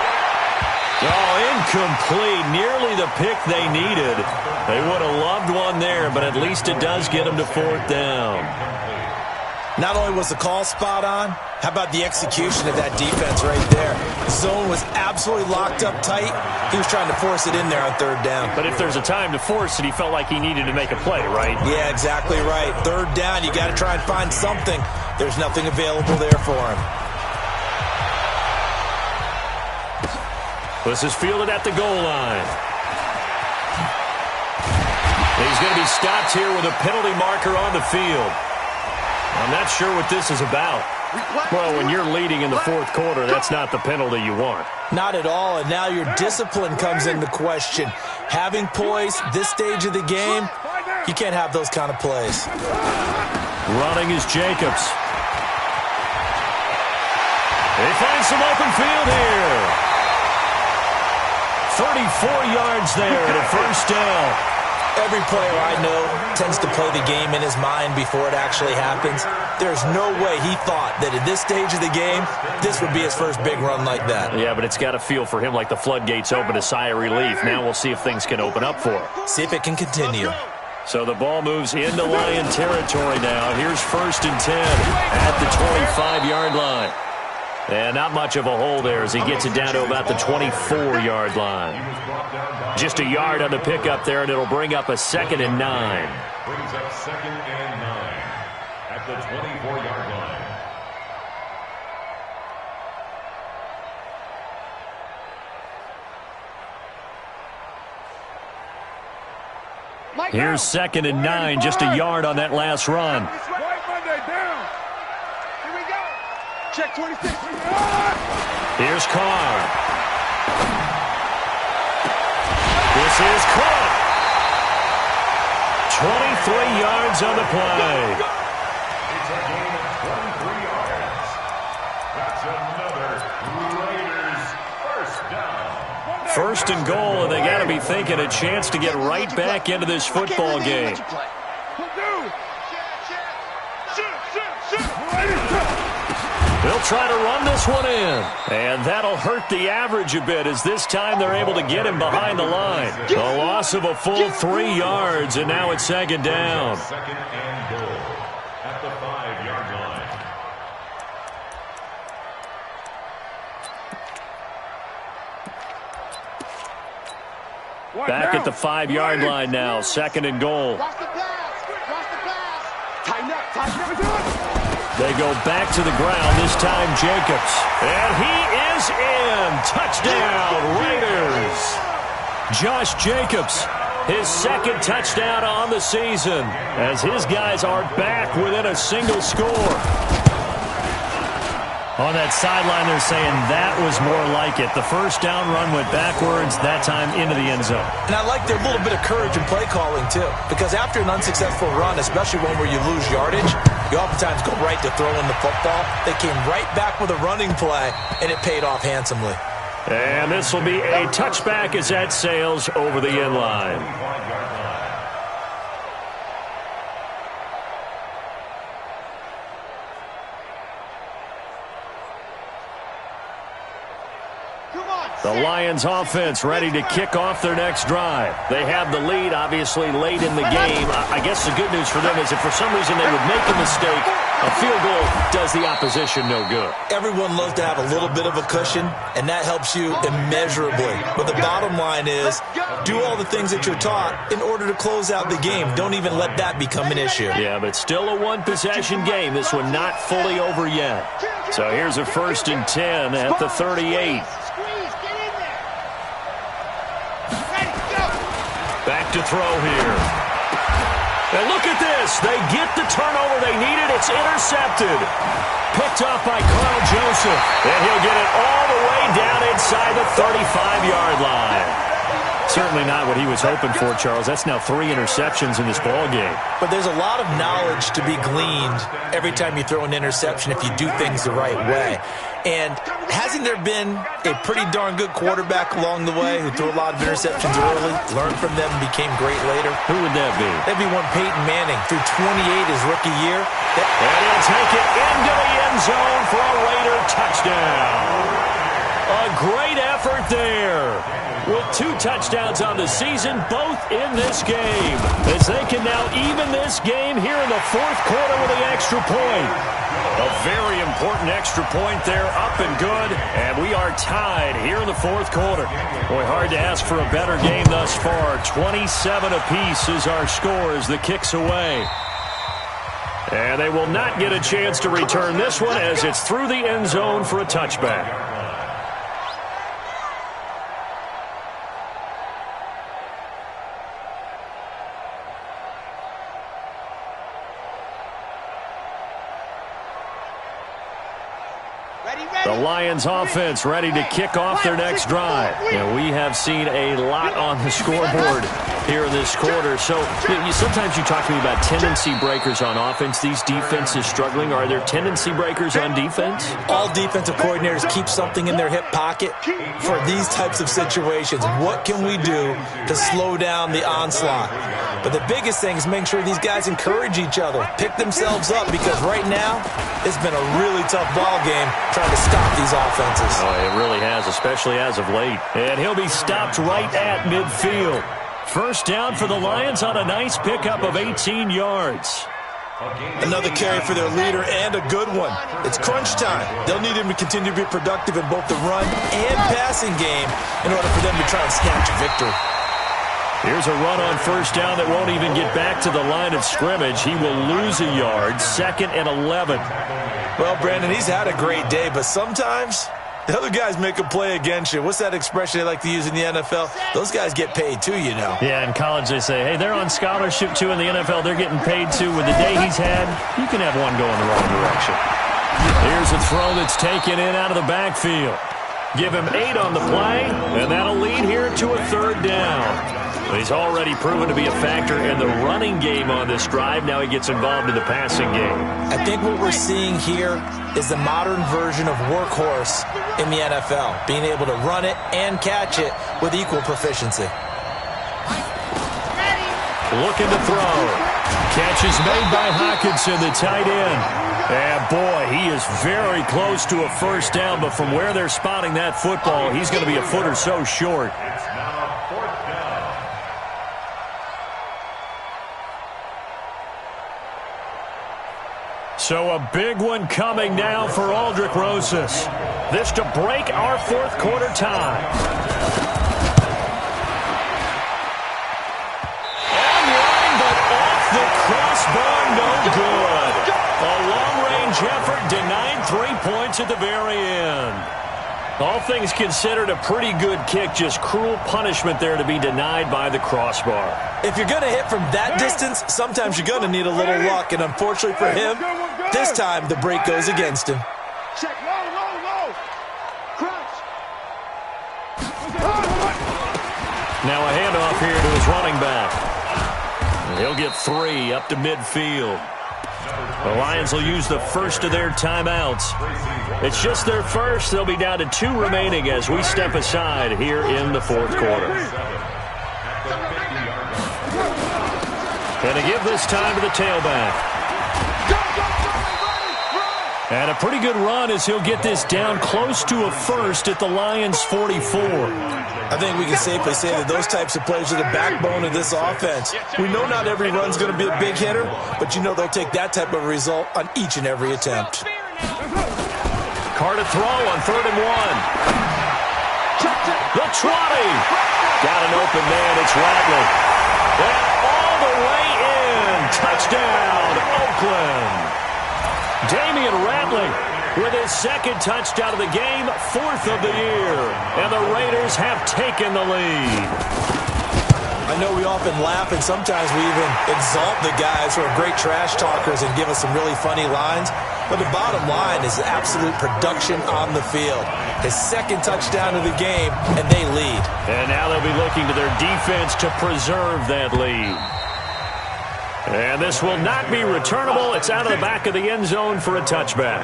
Incomplete. Nearly the pick they needed. They would have loved one there, but at least it does get them to 4th down. Not only was the call spot on, how about the execution of that defense right there? Zone was absolutely locked up tight. He was trying to force it in there on 3rd down. But if there's a time to force it, he felt like he needed to make a play, right? Yeah, exactly right. 3rd down, you got to try and find something. There's nothing available there for him. This is fielded at the goal line. He's going to be stopped here with a penalty marker on the field. I'm not sure what this is about. Well, when you're leading in the 4th quarter, that's not the penalty you want. Not at all, and now your discipline comes into question. Having poise this stage of the game, you can't have those kind of plays. Running is Jacobs. They find some open field here. 34 yards there at a 1st down. Every player I know tends to play the game in his mind before it actually happens. There's no way he thought that at this stage of the game, this would be his first big run like that. Yeah, but it's got to feel for him like the floodgates open, a sigh of relief. Now we'll see if things can open up for him. See if it can continue. So the ball moves into Lion territory now. Here's 1st and 10 at the 25-yard line. And not much of a hole there as he gets it down to about the 24-yard line. Just a yard on the pickup there, and it'll bring up a 2nd and 9. Brings up 2nd and 9 at the 24-yard line. Here's 2nd and 9, just a yard on that last run. Check 26. Here's Carr. This is caught. 23 yards on the play. It's a gain of 23 yards. That's another Raiders 1st down. 1st and goal, and they got to be thinking a chance to get right back into this football game. They'll try to run this one in. And that'll hurt the average a bit as this time they're able to get him behind the line. The loss of a full 3 yards, and now it's 2nd down. 2nd and goal at the 5-yard line. Back at the 5-yard line now, 2nd and goal. Watch the pass. Tighten up. Tighten up. They go back to the ground, this time Jacobs. And he is in. Touchdown, Raiders. Josh Jacobs, his 2nd touchdown on the season, as his guys are back within a single score. On that sideline, they're saying that was more like it. The 1st down run went backwards, that time into the end zone. And I like their little bit of courage in play calling, too. Because after an unsuccessful run, especially one where you lose yardage, you oftentimes go right to throwing the football. They came right back with a running play, and it paid off handsomely. And this will be a touchback as that sails over the end line. The Lions offense ready to kick off their next drive. They have the lead, obviously, late in the game. I guess the good news for them is if for some reason they would make a mistake, a field goal does the opposition no good. Everyone loves to have a little bit of a cushion, and that helps you immeasurably. But the bottom line is, do all the things that you're taught in order to close out the game. Don't even let that become an issue. Yeah, but still a one-possession game. This one not fully over yet. So here's a 1st and 10 at the 38. Back to throw here. And look at this. They get the turnover they needed. It's intercepted. Picked up by Carl Joseph. And he'll get it all the way down inside the 35-yard line. Certainly not what he was hoping for, Charles. That's now 3 interceptions in this ball game. But there's a lot of knowledge to be gleaned every time you throw an interception if you do things the right way. And hasn't there been a pretty darn good quarterback along the way who threw a lot of interceptions early, learned from them, and became great later? Who would that be? That'd be one Peyton Manning, threw 28 his rookie year. And he'll take it into the end zone for a Raider touchdown. A great effort there. With 2 touchdowns on the season, both in this game. As they can now even this game here in the 4th quarter with the extra point. A very important extra point there, up and good. And we are tied here in the 4th quarter. Boy, hard to ask for a better game thus far. 27 apiece is our score as the kick's away. And they will not get a chance to return this one as it's through the end zone for a touchback. The Lions offense ready to kick off their next drive. And we have seen a lot on the scoreboard here in this quarter. So sometimes you talk to me about tendency breakers on offense. These defenses struggling. Are there tendency breakers on defense? All defensive coordinators keep something in their hip pocket for these types of situations. What can we do to slow down the onslaught? But the biggest thing is make sure these guys encourage each other, pick themselves up, because right now it's been a really tough ball game trying to stop these offenses. Oh, it really has, especially as of late. And he'll be stopped right at midfield. First down for the Lions on a nice pickup of 18 yards. Another carry for their leader and a good one. It's crunch time. They'll need him to continue to be productive in both the run and passing game in order for them to try and snatch a victory. Here's a run on first down that won't even get back to the line of scrimmage. He will lose a yard, 2nd and 11. Well, Brandon, he's had a great day, but sometimes the other guys make a play against you. What's that expression they like to use in the NFL? Those guys get paid too, you know. Yeah, in college they say, hey, they're on scholarship too. In the NFL, they're getting paid too. With the day he's had, you can have one go in the wrong direction. Here's a throw that's taken in out of the backfield. Give him 8 on the play, and that'll lead here to a 3rd down. He's already proven to be a factor in the running game on this drive. Now he gets involved in the passing game. I think what we're seeing here is the modern version of workhorse in the NFL, being able to run it and catch it with equal proficiency. Looking to throw. Catch is made by Hockenson, the tight end. And boy, he is very close to a first down, but from where they're spotting that football, he's going to be a foot or so short. It's now 4th down. So a big one coming now for Aldrick Rosas. This to break our 4th quarter tie. And line, but off the crossbar, no good. A long-range effort denied 3 points at the very end. All things considered, a pretty good kick, just cruel punishment there to be denied by the crossbar. If you're going to hit from that distance, sometimes you're going to need a little luck, and unfortunately for him, this time the break goes against him. Check, low. Crouch. Now a handoff here to his running back. And he'll get 3 up to midfield. The Lions will use the first of their timeouts. It's just their first. They'll be down to 2 remaining as we step aside here in the 4th quarter. And to give this time to the tailback. And a pretty good run as he'll get this down close to a first at the Lions' 44. I think we can safely say that those types of plays are the backbone of this offense. We know not every run's going to be a big hitter, but you know they'll take that type of result on each and every attempt. Carr to throw on 3rd and 1. The 20. Got an open man. It's Ratley. And all the way in. Touchdown, Oakland. Damian Ratley with his 2nd touchdown of the game, 4th of the year. And the Raiders have taken the lead. I know we often laugh and sometimes we even exalt the guys who are great trash talkers and give us some really funny lines. But the bottom line is absolute production on the field. His 2nd touchdown of the game, and they lead. And now they'll be looking to their defense to preserve that lead. And this will not be returnable. It's out of the back of the end zone for a touchback.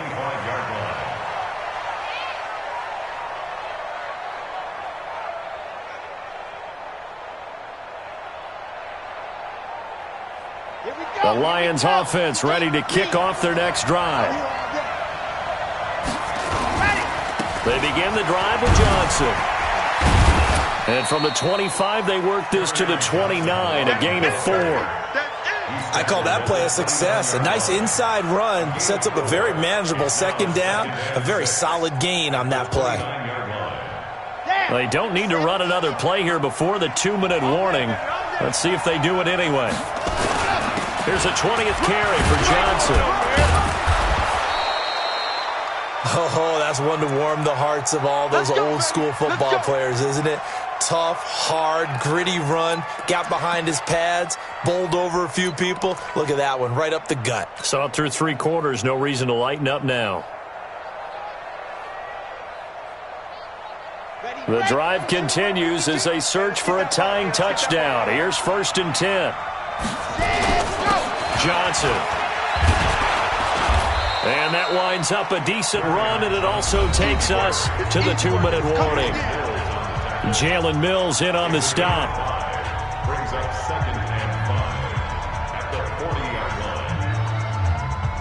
The Lions offense ready to kick off their next drive. They begin the drive with Johnson. And from the 25, they work this to the 29, a gain of 4. I call that play a success. A nice inside run sets up a very manageable second down, a very solid gain on that play. They don't need to run another play here before the 2-minute warning. Let's see if they do it anyway. Here's a 20th carry for Johnson. Oh, that's one to warm the hearts of all those old-school football players, isn't it? Tough, hard, gritty run, got behind his pads, bowled over a few people. Look at that one, right up the gut. Saw it through 3 quarters, no reason to lighten up now. The drive continues as they search for a tying touchdown. Here's 1st and 10. Johnson. And that winds up a decent run, and it also takes us to the 2-minute warning. Jalen Mills in on the stop. Brings up 2nd and 5 at the 40-yard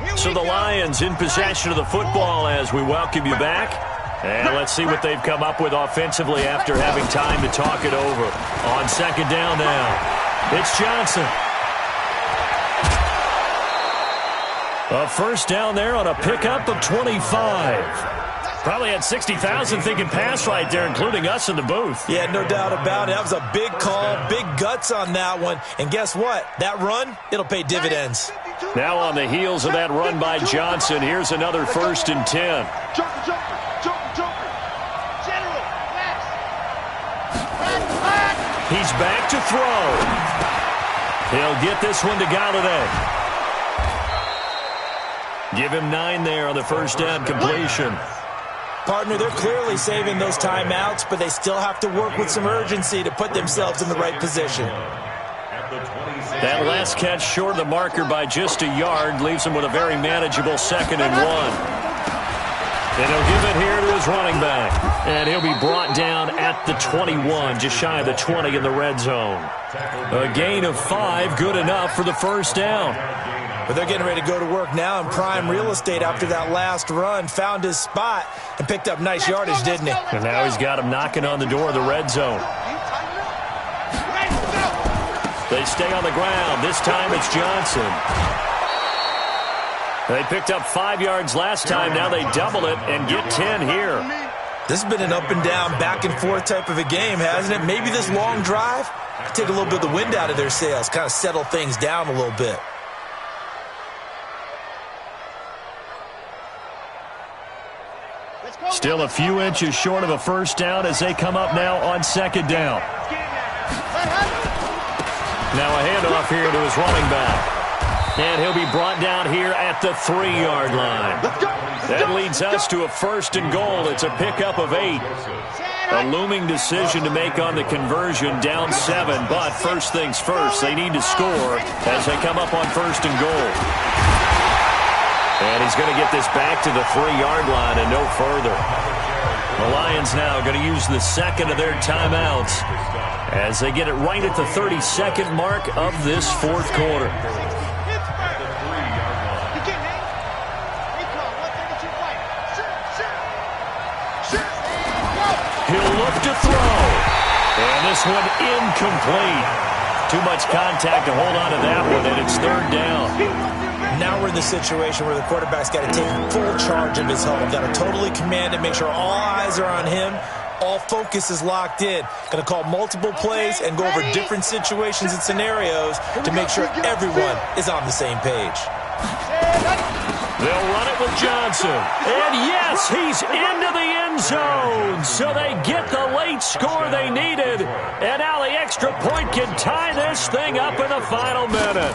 line. So the Lions in possession of the football as we welcome you back. And let's see what they've come up with offensively after having time to talk it over. On 2nd down now, it's Johnson. A 1st down there on a pickup of 25. Probably had 60,000 thinking pass right there, including us in the booth. Yeah, no doubt about it. That was a big call, big guts on that one. And guess what? That run, it'll pay dividends. Now on the heels of that run by Johnson, here's another 1st and 10. He's back to throw. He'll get this one to Galladay. Give him 9 there on the 1st down completion. Partner, they're clearly saving those timeouts, but they still have to work with some urgency to put themselves in the right position. That last catch short of the marker by just a yard leaves him with a very manageable 2nd and 1. And he'll give it here to his running back. And he'll be brought down at the 21, just shy of the 20 in the red zone. A gain of 5, good enough for the 1st down. But they're getting ready to go to work now in prime real estate after that last run. Found his spot and picked up nice yardage, didn't he? And now he's got him knocking on the door of the red zone. They stay on the ground. This time it's Johnson. They picked up 5 yards last time. Now they double it and get 10 here. This has been an up and down, back and forth type of a game, hasn't it? Maybe this long drive could take a little bit of the wind out of their sails, kind of settle things down a little bit. Still a few inches short of a 1st down as they come up now on 2nd down. Now a handoff here to his running back. And he'll be brought down here at the 3-yard line. That leads us to a 1st and goal. It's a pickup of 8. A looming decision to make on the conversion, down 7. But first things first, they need to score as they come up on 1st and goal. And he's going to get this back to the 3-yard line and no further. The Lions now going to use the 2nd of their timeouts as they get it right at the 32nd mark of this 4th quarter. He'll look to throw. And this one incomplete. Too much contact to hold on to that one, and it's 3rd down. Now we're in the situation where the quarterback's got to take full charge of his home. Got to totally command it, make sure all eyes are on him. All focus is locked in. Going to call multiple plays and go over different situations and scenarios to make sure everyone is on the same page. They'll run it with Johnson. And yes, he's into the end zone. So they get the late score they needed. And now the extra point can tie this thing up in the final minute.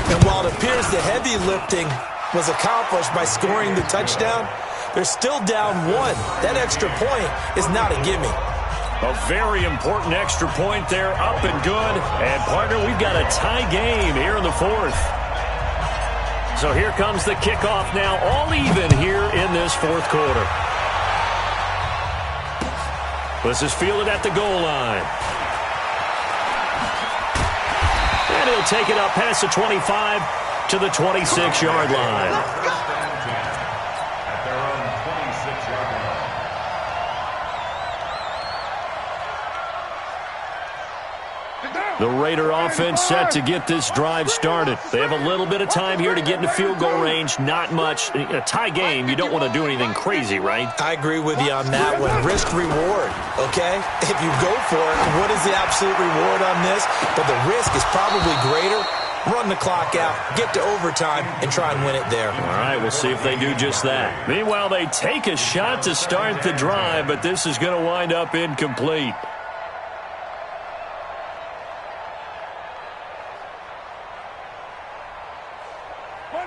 And while it appears the heavy lifting was accomplished by scoring the touchdown, they're still down 1. That extra point is not a gimme. A very important extra point there, up and good. And, partner, we've got a tie game here in the 4th. So here comes the kickoff now, all even here in this 4th quarter. This is fielded at the goal line. And he'll take it up past the 25 to the 26-yard line. The Raider offense set to get this drive started. They have a little bit of time here to get into field goal range. Not much. A tie game, you don't want to do anything crazy, right? I agree with you on that one. Risk reward, okay? If you go for it, what is the absolute reward on this? But the risk is probably greater. Run the clock out, get to overtime, and try and win it there. All right, we'll see if they do just that. Meanwhile, they take a shot to start the drive, but this is going to wind up incomplete.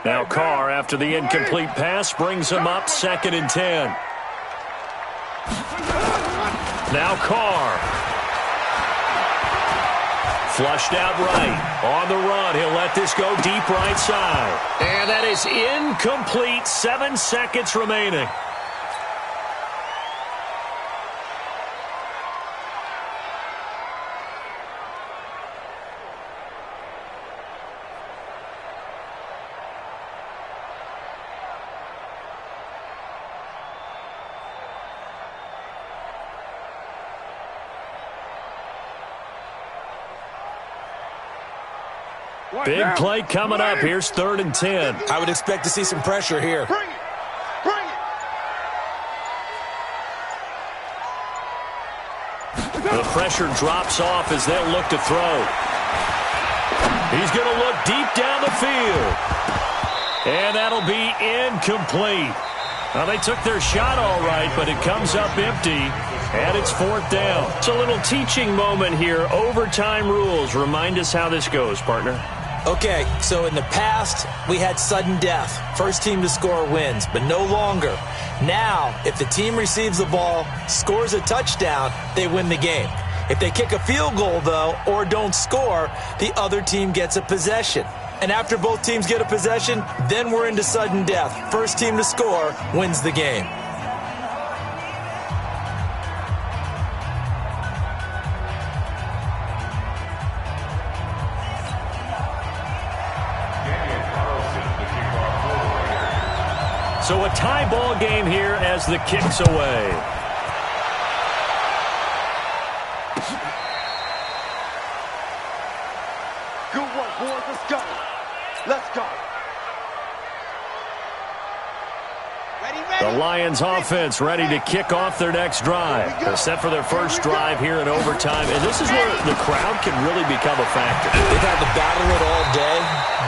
Now Carr, after the incomplete pass, brings him up 2nd and 10. Now Carr. Flushed out right. On the run, he'll let this go deep right side. And that is incomplete. 7 seconds remaining. Big play coming up. Here's 3rd and 10. I would expect to see some pressure here. Bring it. Bring it. The pressure drops off as they'll look to throw. He's going to look deep down the field. And that'll be incomplete. Now, they took their shot all right, but it comes up empty. And it's 4th down. It's a little teaching moment here. Overtime rules. Remind us how this goes, partner. Okay, so in the past, we had sudden death. First team to score wins, but no longer. Now, if the team receives the ball, scores a touchdown, they win the game. If they kick a field goal, though, or don't score, the other team gets a possession. And after both teams get a possession, then we're into sudden death. First team to score wins the game. So a tie ball game here as the kick's away. Good work, boys. Let's go. Let's go. The Lions offense ready to kick off their next drive. They're set for their first drive here in overtime. And this is where the crowd can really become a factor. They've had to battle it all day,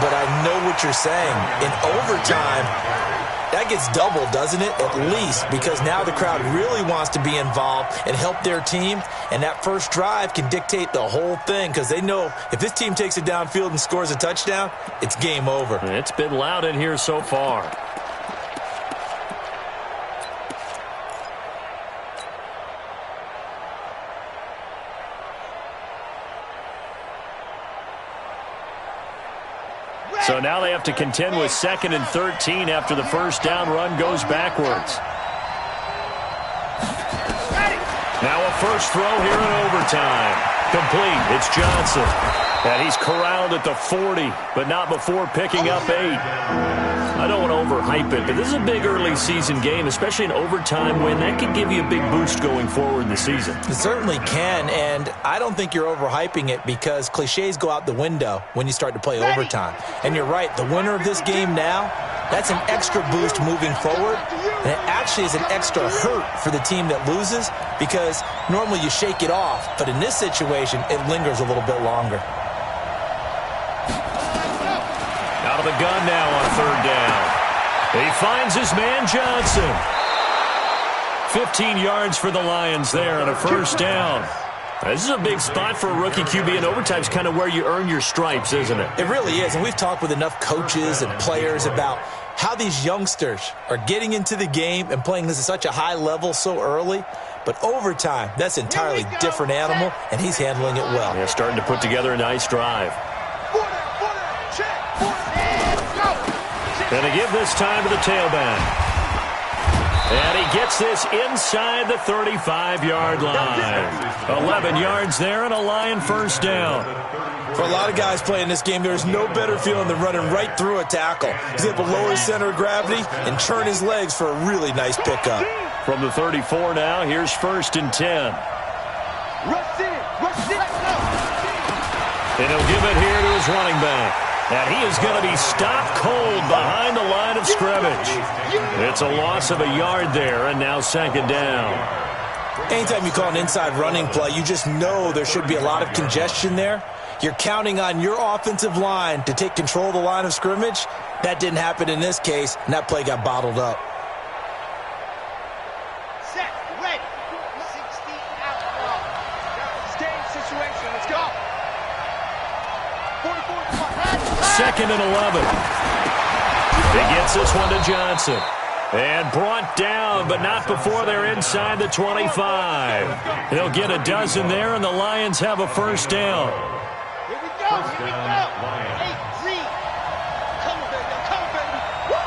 but I know what you're saying. In overtime, that gets doubled, doesn't it? At least, because now the crowd really wants to be involved and help their team. And that first drive can dictate the whole thing because they know if this team takes it downfield and scores a touchdown, it's game over. It's been loud in here so far. So now they have to contend with 2nd and 13 after the first down run goes backwards. Now a first throw here in overtime. Complete. It's Johnson. And he's corralled at the 40, but not before picking up 8. I don't want to overhype it, but this is a big early season game, especially an overtime win. That could give you a big boost going forward in the season. It certainly can, and I don't think you're overhyping it because cliches go out the window when you start to play overtime. And you're right, the winner of this game now, that's an extra boost moving forward, and it actually is an extra hurt for the team that loses because normally you shake it off, but in this situation, it lingers a little bit longer. Out of the gun now on 3rd down. He finds his man Johnson. 15 yards for the Lions there on a first down. This is a big spot for a rookie QB, and overtime's kind of where you earn your stripes, isn't it? It really is, and we've talked with enough coaches and players about how these youngsters are getting into the game and playing this at such a high level so early. But overtime, that's an entirely different animal, and he's handling it well. Yeah, starting to put together a nice drive. And they give this time to the tailback. And he gets this inside the 35-yard line. 11 yards there and a Lion first down. For a lot of guys playing this game, there's no better feeling than running right through a tackle. He's able to lower his center of gravity and turn his legs for a really nice pickup. From the 34 now, here's 1st and 10. And he'll give it here to his running back. And he is going to be stopped cold behind the line of scrimmage. It's a loss of a yard there, and now second down. Anytime you call an inside running play, you just know there should be a lot of congestion there. You're counting on your offensive line to take control of the line of scrimmage. That didn't happen in this case, and that play got bottled up. Set, ready. 60 out. Stay situation. Let's go. 44. Second and 11. He gets this one to Johnson. And brought down, but not before they're inside the 25. They'll get a dozen there, and the Lions have a first down. Here we go. Here we go. 8-3. Come on, baby. Come on, baby. Woo!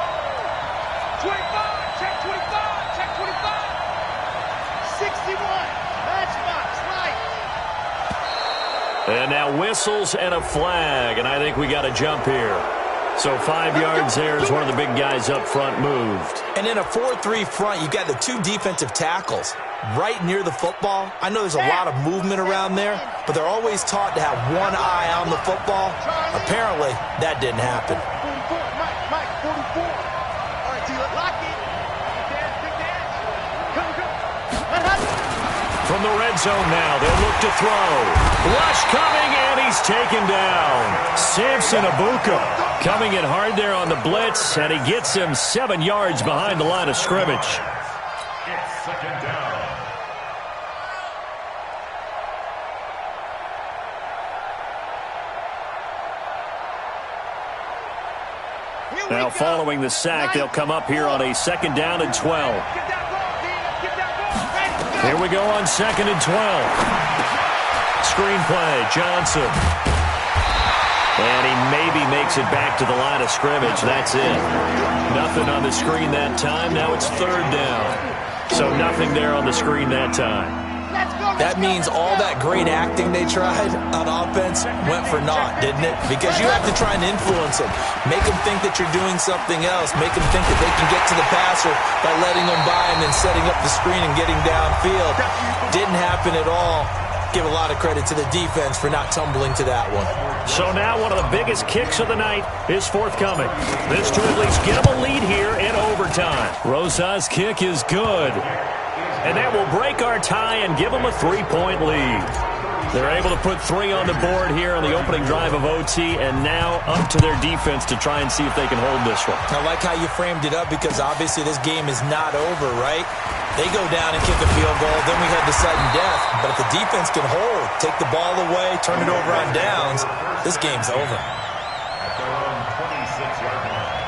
25. Check 25. Check 25. 61. Matchbox. Right. And now whistles and a flag, and I think we got a jump here. So 5 yards there as one of the big guys up front moved. And in a 4-3 front, you've got the two defensive tackles right near the football. I know there's a lot of movement around there, but they're always taught to have one eye on the football. Apparently, that didn't happen. 44. Mike, 44. All right, T-Look, lock it. Big dance. Come. From the red zone now, they'll look to throw. Rush coming, and he's taken down. Samson Abuka coming in hard there on the blitz, and he gets him 7 yards behind the line of scrimmage. It's second down. Now following the sack, they'll come up here on a second down and 12. Here we go on second and 12. Screenplay, Johnson. And he maybe makes it back to the line of scrimmage. That's it. Nothing on the screen that time. Now it's third down. So nothing there on the screen that time. That means all that great acting they tried on offense went for naught, didn't it? Because you have to try and influence them. Make them think that you're doing something else. Make them think that they can get to the passer by letting them by and then setting up the screen and getting downfield. Didn't happen at all. Give a lot of credit to the defense for not tumbling to that one. So now one of the biggest kicks of the night is forthcoming. This to at least get them a lead here in overtime. Rosa's kick is good. And that will break our tie and give them a 3-point lead. They're able to put 3 on the board here on the opening drive of OT, and now up to their defense to try and see if they can hold this one. I like how you framed it up because obviously this game is not over, right? They go down and kick a field goal, then we head to sudden death. But if the defense can hold, take the ball away, turn it over on downs, this game's over. At their own 26-yard line.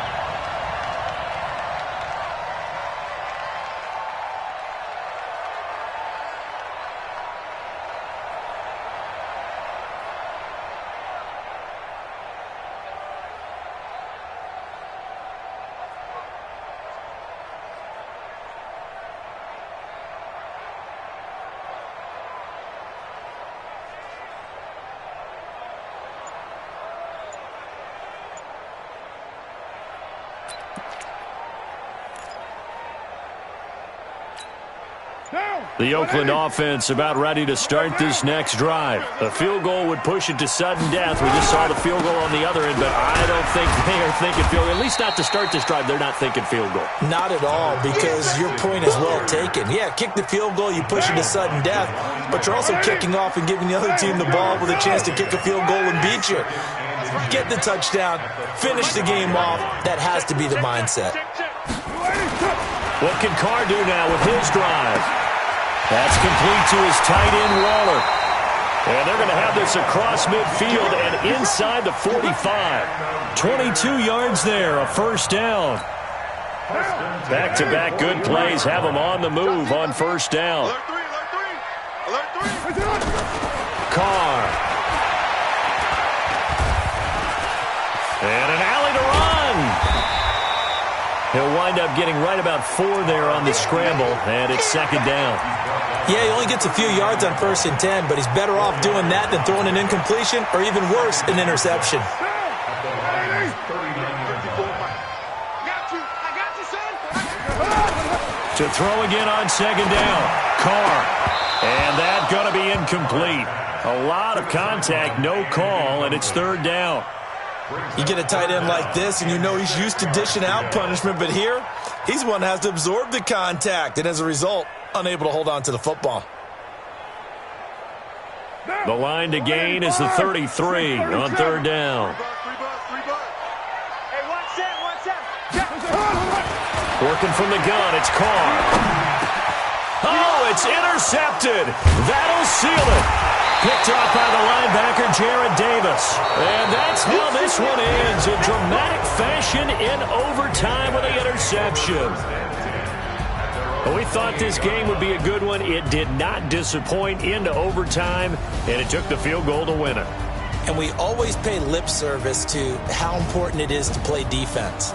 The Oakland offense about ready to start this next drive. A field goal would push it to sudden death. We just saw the field goal on the other end, but I don't think they are thinking field goal. At least not to start this drive. They're not thinking field goal. Not at all, because your point is well taken. Yeah, kick the field goal, you push it to sudden death, but you're also kicking off and giving the other team the ball with a chance to kick a field goal and beat you. Get the touchdown, finish the game off. That has to be the mindset. What can Carr do now with his drive? That's complete to his tight end, Waller. And they're going to have this across midfield and inside the 45. 22 yards there, a first down. Back-to-back good plays have them on the move on first down. Carr. And an alley to run. He'll wind up getting right about 4 there on the scramble, and it's second down. Yeah, he only gets a few yards on 1st and 10, but he's better off doing that than throwing an incompletion or even worse, an interception. To throw again on second down. Carr. And that's going to be incomplete. A lot of contact, no call, and it's third down. You get a tight end like this, and you know he's used to dishing out punishment, but here, he's one that has to absorb the contact, and as a result, unable to hold on to the football. The line to gain is the 33 on third down. Working from the gun, it's Carr. Oh, it's intercepted. That'll seal it. Picked off by the linebacker, Jared Davis. And that's how this one ends, in dramatic fashion in overtime with the interception. We thought this game would be a good one. It did not disappoint into overtime, and it took the field goal to win it. And we always pay lip service to how important it is to play defense.